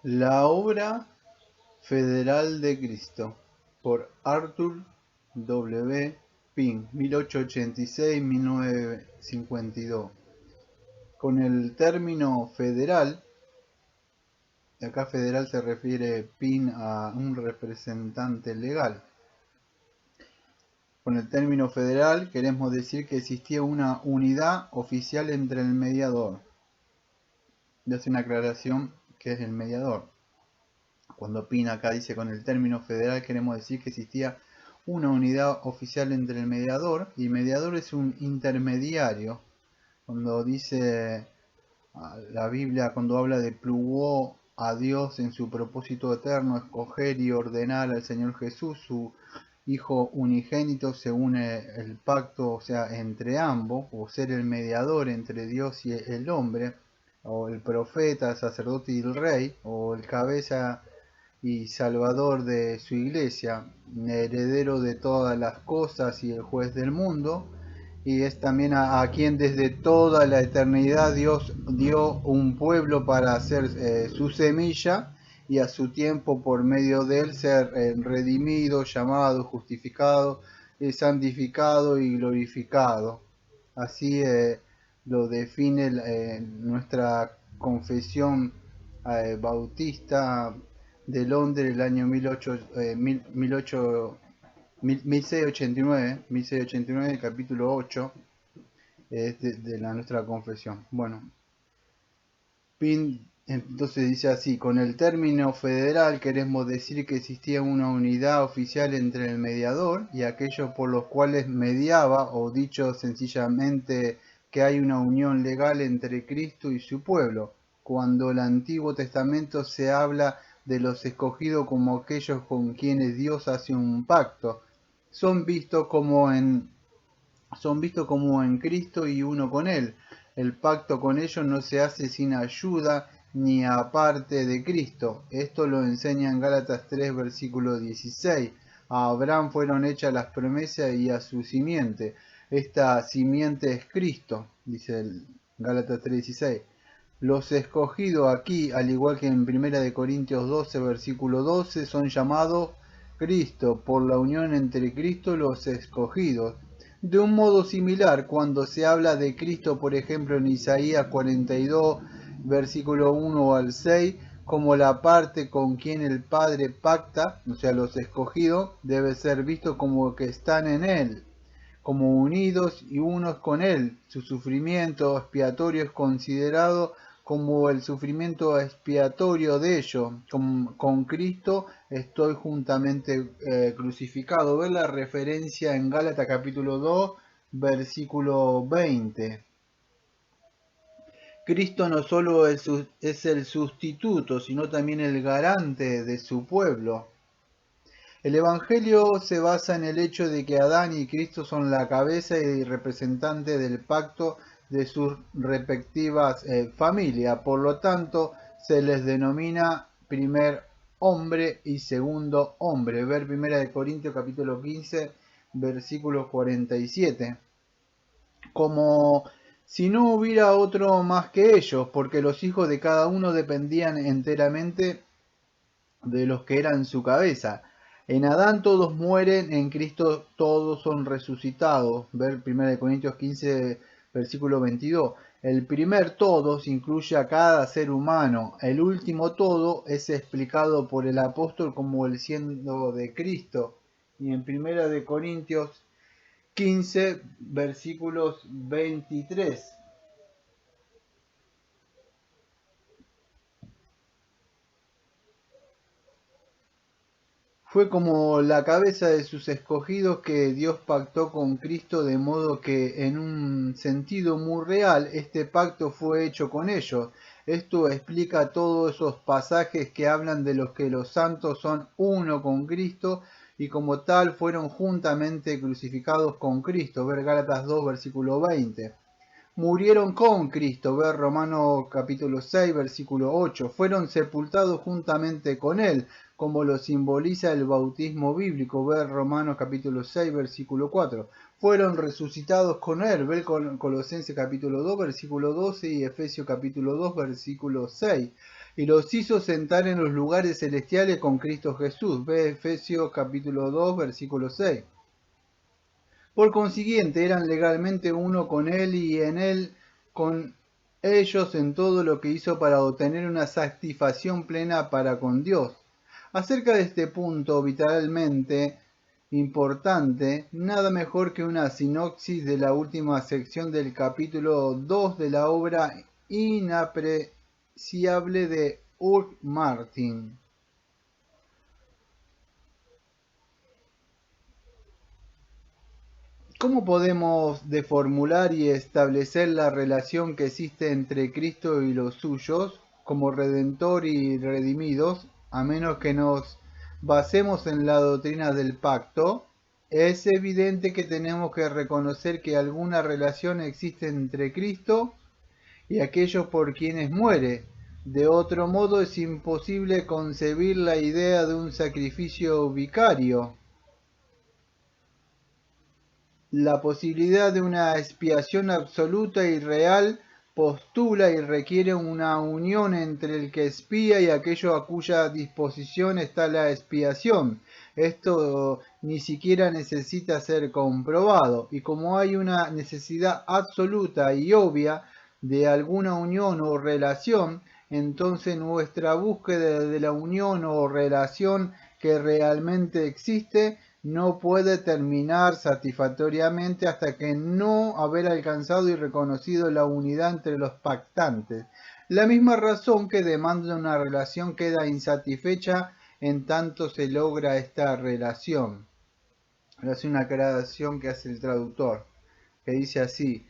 La obra federal de Cristo, por Arthur W. Pink, 1886-1952. Con el término federal, acá federal se refiere Pink a un representante legal. Con el término federal queremos decir que existía una unidad oficial entre el mediador. Y hace una aclaración que es el mediador. Cuando Pin acá dice con el término federal queremos decir que existía una unidad oficial entre el mediador, y el mediador es un intermediario. Cuando dice la Biblia, cuando habla de plugó a Dios en su propósito eterno, escoger y ordenar al Señor Jesús, su Hijo unigénito, según el pacto, o sea, entre ambos, o ser el mediador entre Dios y el hombre, o el profeta, el sacerdote y el rey, o el cabeza y salvador de su iglesia, heredero de todas las cosas y el juez del mundo, y es también a quien desde toda la eternidad Dios dio un pueblo para hacer su semilla, y a su tiempo por medio de él ser redimido, llamado, justificado, santificado y glorificado. Así lo define nuestra confesión bautista de Londres el año 1689, el capítulo 8 de nuestra confesión. Bueno, Pin entonces dice así: con el término federal queremos decir que existía una unidad oficial entre el mediador y aquellos por los cuales mediaba, o dicho sencillamente, que hay una unión legal entre Cristo y su pueblo. Cuando el Antiguo Testamento se habla de los escogidos como aquellos con quienes Dios hace un pacto, son vistos como en Cristo y uno con Él. El pacto con ellos no se hace sin ayuda ni aparte de Cristo. Esto lo enseña en Gálatas 3, versículo 16. A Abraham fueron hechas las promesas y a su simiente. Esta simiente es Cristo, dice el Gálatas 3:16. Los escogidos aquí, al igual que en 1 Corintios 12, versículo 12, son llamados Cristo, por la unión entre Cristo los escogidos. De un modo similar, cuando se habla de Cristo, por ejemplo, en Isaías 42, versículo 1 al 6, como la parte con quien el Padre pacta, o sea, los escogidos, debe ser visto como que están en Él, como unidos y unos con Él. Su sufrimiento expiatorio es considerado como el sufrimiento expiatorio de ellos. Con Cristo estoy juntamente crucificado. Ver la referencia en Gálatas capítulo 2, versículo 20. Cristo no solo es el sustituto, sino también el garante de su pueblo. El Evangelio se basa en el hecho de que Adán y Cristo son la cabeza y representante del pacto de sus respectivas familias. Por lo tanto, se les denomina primer hombre y segundo hombre. Ver 1 Corintios capítulo 15, versículo 47. Como si no hubiera otro más que ellos, porque los hijos de cada uno dependían enteramente de los que eran su cabeza. En Adán todos mueren, en Cristo todos son resucitados. Ver 1 Corintios 15, versículo 22. El primer todos incluye a cada ser humano. El último todo es explicado por el apóstol como el siendo de Cristo. Y en 1 Corintios 15, versículos 23. Fue como la cabeza de sus escogidos que Dios pactó con Cristo, de modo que en un sentido muy real este pacto fue hecho con ellos. Esto explica todos esos pasajes que hablan de los que los santos son uno con Cristo y como tal fueron juntamente crucificados con Cristo. Ver Gálatas 2, versículo 20. Murieron con Cristo, ver Romanos capítulo 6, versículo 8. Fueron sepultados juntamente con Él, como lo simboliza el bautismo bíblico, ver Romanos capítulo 6, versículo 4. Fueron resucitados con Él, ver Colosenses capítulo 2, versículo 12 y Efesios capítulo 2, versículo 6. y los hizo sentar en los lugares celestiales con Cristo Jesús. Ve Efesios capítulo 2, versículo 6. Por consiguiente, eran legalmente uno con Él y en Él con ellos en todo lo que hizo para obtener una satisfacción plena para con Dios. Acerca de este punto vitalmente importante, nada mejor que una sinopsis de la última sección del capítulo 2 de la obra inapreciable de Urt Martin. ¿Cómo podemos deformular y establecer la relación que existe entre Cristo y los suyos como Redentor y redimidos, a menos que nos basemos en la doctrina del pacto? Es evidente que tenemos que reconocer que alguna relación existe entre Cristo y aquellos por quienes muere. De otro modo es imposible concebir la idea de un sacrificio vicario. La posibilidad de una expiación absoluta y real postula y requiere una unión entre el que expía y aquello a cuya disposición está la expiación. Esto ni siquiera necesita ser comprobado, y como hay una necesidad absoluta y obvia de alguna unión o relación, entonces nuestra búsqueda de la unión o relación que realmente existe no puede terminar satisfactoriamente hasta que no haber alcanzado y reconocido la unidad entre los pactantes. La misma razón que demanda una relación queda insatisfecha en tanto se logra esta relación. Es una aclaración que hace el traductor, que dice así,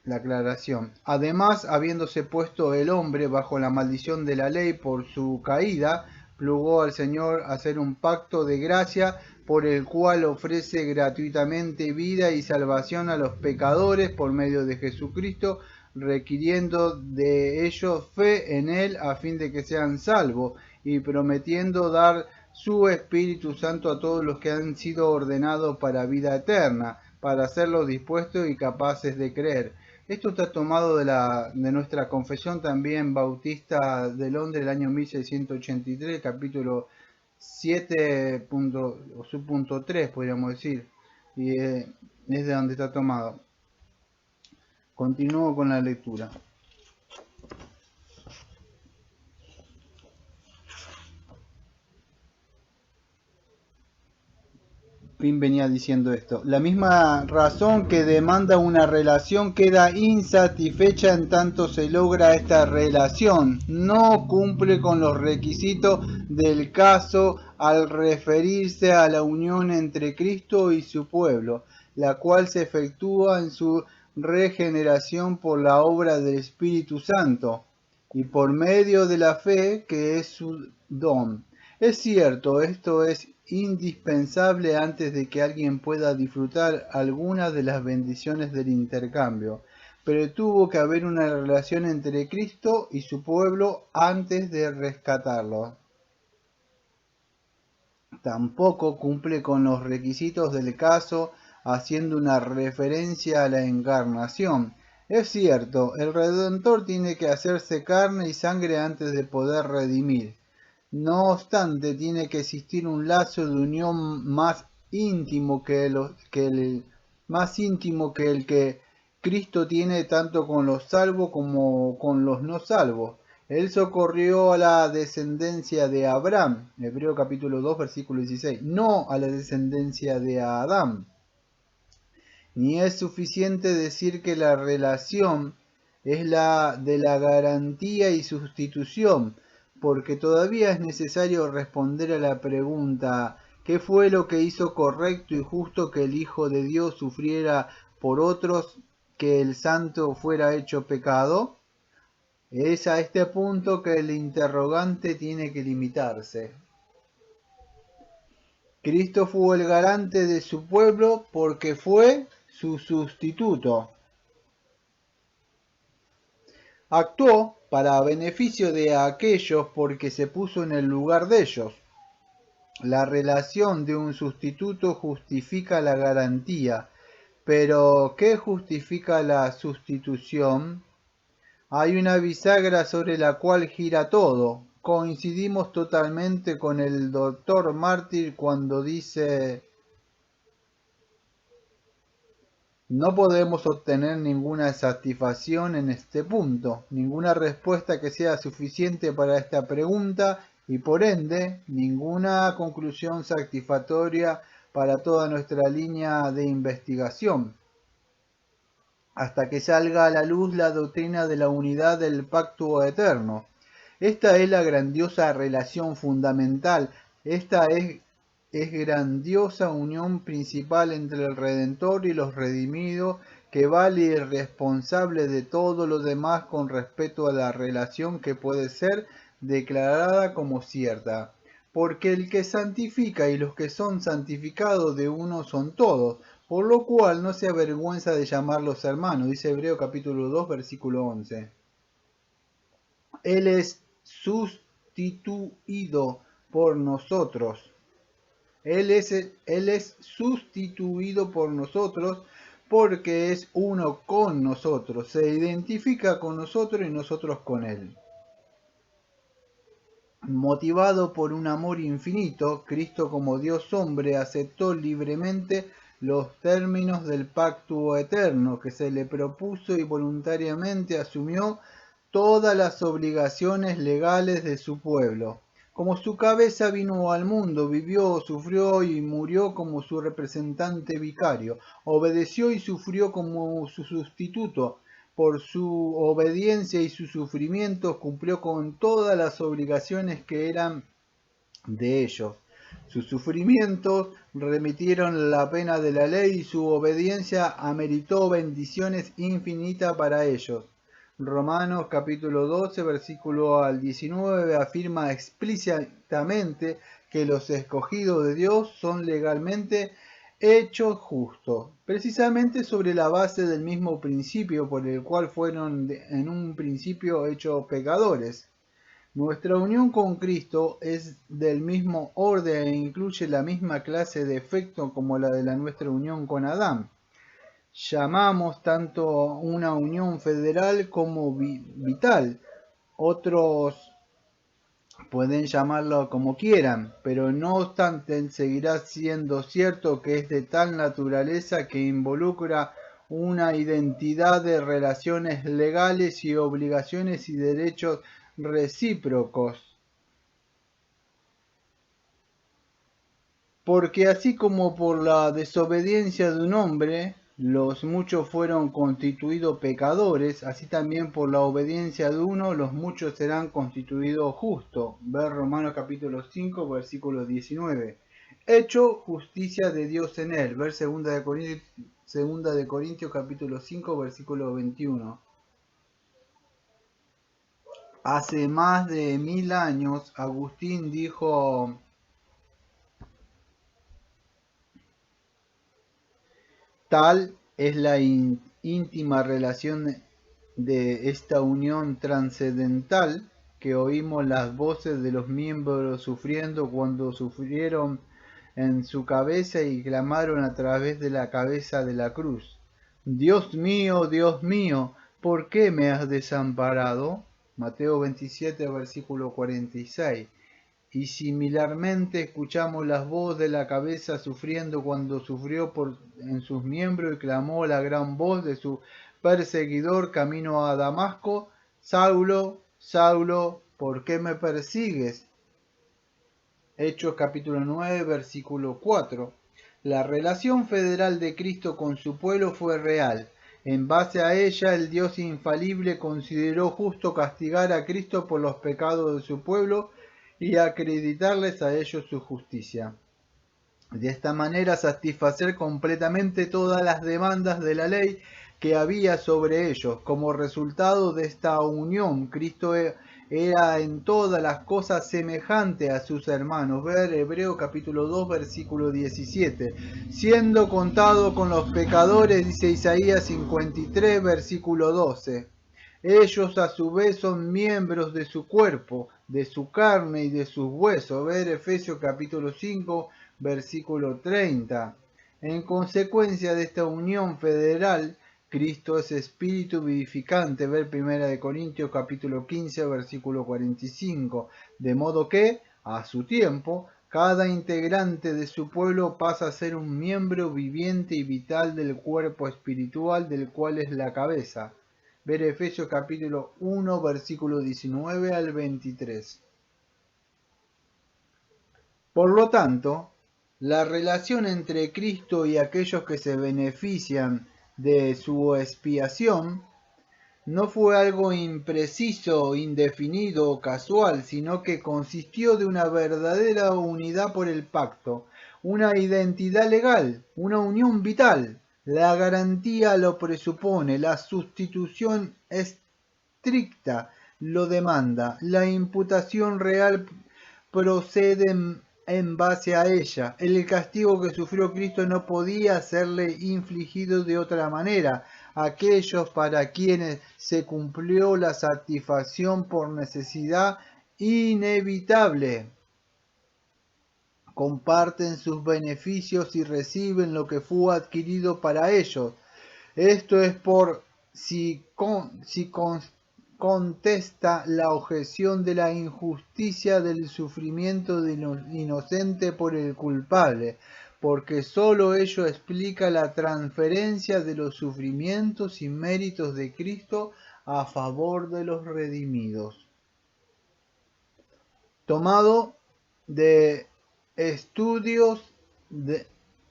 la aclaración. Además, habiéndose puesto el hombre bajo la maldición de la ley por su caída, plugó al Señor hacer un pacto de gracia por el cual ofrece gratuitamente vida y salvación a los pecadores por medio de Jesucristo, requiriendo de ellos fe en Él a fin de que sean salvos, y prometiendo dar su Espíritu Santo a todos los que han sido ordenados para vida eterna, para hacerlos dispuestos y capaces de creer. Esto está tomado de nuestra confesión también bautista de Londres del año 1683, capítulo 7, o subpunto 3, podríamos decir, y es de donde está tomado. Continúo con la lectura. Pim venía diciendo esto. La misma razón que demanda una relación queda insatisfecha en tanto se logra esta relación. No cumple con los requisitos del caso al referirse a la unión entre Cristo y su pueblo, la cual se efectúa en su regeneración por la obra del Espíritu Santo y por medio de la fe que es su don. Es cierto, esto es indispensable antes de que alguien pueda disfrutar alguna de las bendiciones del intercambio, pero tuvo que haber una relación entre Cristo y su pueblo antes de rescatarlo. Tampoco cumple con los requisitos del caso haciendo una referencia a la encarnación. Es cierto, el Redentor tiene que hacerse carne y sangre antes de poder redimir. No obstante, tiene que existir un lazo de unión más íntimo que el que Cristo tiene tanto con los salvos como con los no salvos. Él socorrió a la descendencia de Abraham, Hebreo capítulo 2, versículo 16, no a la descendencia de Adán. Ni es suficiente decir que la relación es la de la garantía y sustitución, porque todavía es necesario responder a la pregunta: ¿qué fue lo que hizo correcto y justo que el Hijo de Dios sufriera por otros, que el Santo fuera hecho pecado? Es a este punto que el interrogante tiene que limitarse. Cristo fue el garante de su pueblo porque fue su sustituto. Actuó para beneficio de aquellos porque se puso en el lugar de ellos. La relación de un sustituto justifica la garantía, pero ¿qué justifica la sustitución? Hay una bisagra sobre la cual gira todo. Coincidimos totalmente con el doctor Mártir cuando dice: no podemos obtener ninguna satisfacción en este punto, ninguna respuesta que sea suficiente para esta pregunta y por ende ninguna conclusión satisfactoria para toda nuestra línea de investigación, hasta que salga a la luz la doctrina de la unidad del pacto eterno. Esta es la grandiosa relación fundamental, esta es grandiosa unión principal entre el Redentor y los redimidos, que vale y responsable de todo lo demás con respecto a la relación que puede ser declarada como cierta. Porque el que santifica y los que son santificados de uno son todos, por lo cual no se avergüenza de llamarlos hermanos, dice Hebreo capítulo 2 versículo 11. Él es sustituido por nosotros. Él es sustituido por nosotros porque es uno con nosotros. Se identifica con nosotros y nosotros con Él. Motivado por un amor infinito, Cristo como Dios hombre aceptó libremente los términos del pacto eterno que se le propuso y voluntariamente asumió todas las obligaciones legales de su pueblo. Como su cabeza vino al mundo, vivió, sufrió y murió como su representante vicario, obedeció y sufrió como su sustituto. Por su obediencia y su sufrimiento cumplió con todas las obligaciones que eran de ellos. Sus sufrimientos remitieron la pena de la ley y su obediencia ameritó bendiciones infinitas para ellos. Romanos capítulo 12, versículo al 19 afirma explícitamente que los escogidos de Dios son legalmente hechos justos, precisamente sobre la base del mismo principio por el cual fueron en un principio hechos pecadores. Nuestra unión con Cristo es del mismo orden e incluye la misma clase de efecto como la de nuestra unión con Adán. Llamamos tanto una unión federal como vital. Otros pueden llamarlo como quieran, pero no obstante seguirá siendo cierto que es de tal naturaleza que involucra una identidad de relaciones legales y obligaciones y derechos recíprocos. Porque así como por la desobediencia de un hombre los muchos fueron constituidos pecadores, así también por la obediencia de uno los muchos serán constituidos justos. Ver Romanos capítulo 5, versículo 19. Hecho justicia de Dios en él. Ver 2 de Corintios capítulo 5, versículo 21. Hace más de 1000 años Agustín dijo: tal es la íntima relación de esta unión trascendental que oímos las voces de los miembros sufriendo cuando sufrieron en su cabeza y clamaron a través de la cabeza de la cruz: Dios mío, ¿por qué me has desamparado? Mateo 27, versículo 46. Y similarmente escuchamos las voces de la cabeza sufriendo cuando sufrió en sus miembros y clamó la gran voz de su perseguidor camino a Damasco: Saulo, Saulo, ¿por qué me persigues? Hechos capítulo 9, versículo 4. La relación federal de Cristo con su pueblo fue real. En base a ella, el Dios infalible consideró justo castigar a Cristo por los pecados de su pueblo y acreditarles a ellos su justicia. De esta manera satisfacer completamente todas las demandas de la ley que había sobre ellos. Como resultado de esta unión, Cristo era en todas las cosas semejante a sus hermanos. Ver Hebreo capítulo 2 versículo 17. Siendo contado con los pecadores, dice Isaías 53 versículo 12. Ellos a su vez son miembros de su cuerpo, de su carne y de sus huesos. Ver Efesios capítulo 5, versículo 30. En consecuencia de esta unión federal, Cristo es espíritu vivificante, ver 1 Corintios capítulo 15, versículo 45, de modo que, a su tiempo, cada integrante de su pueblo pasa a ser un miembro viviente y vital del cuerpo espiritual del cual es la cabeza. Ver Efesios capítulo 1, versículo 19 al 23. Por lo tanto, la relación entre Cristo y aquellos que se benefician de su expiación no fue algo impreciso, indefinido o casual, sino que consistió de una verdadera unidad por el pacto, una identidad legal, una unión vital. La garantía lo presupone, la sustitución estricta lo demanda, la imputación real procede en base a ella. El castigo que sufrió Cristo no podía serle infligido de otra manera. Aquellos para quienes se cumplió la satisfacción por necesidad inevitable comparten sus beneficios y reciben lo que fue adquirido para ellos. Esto es por si contesta la objeción de la injusticia del sufrimiento del inocente por el culpable, porque sólo ello explica la transferencia de los sufrimientos y méritos de Cristo a favor de los redimidos. Tomado de Estudios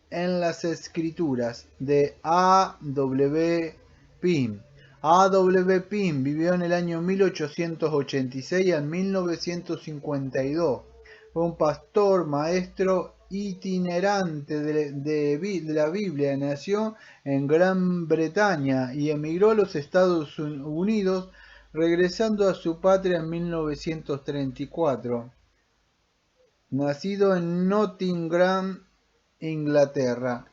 en las Escrituras de A.W. Pym. A.W. Pym vivió en el año 1886 a 1952. Fue un pastor, maestro itinerante de la Biblia. Nació en Gran Bretaña y emigró a los Estados Unidos, regresando a su patria en 1934. Nacido en Nottingham, Inglaterra,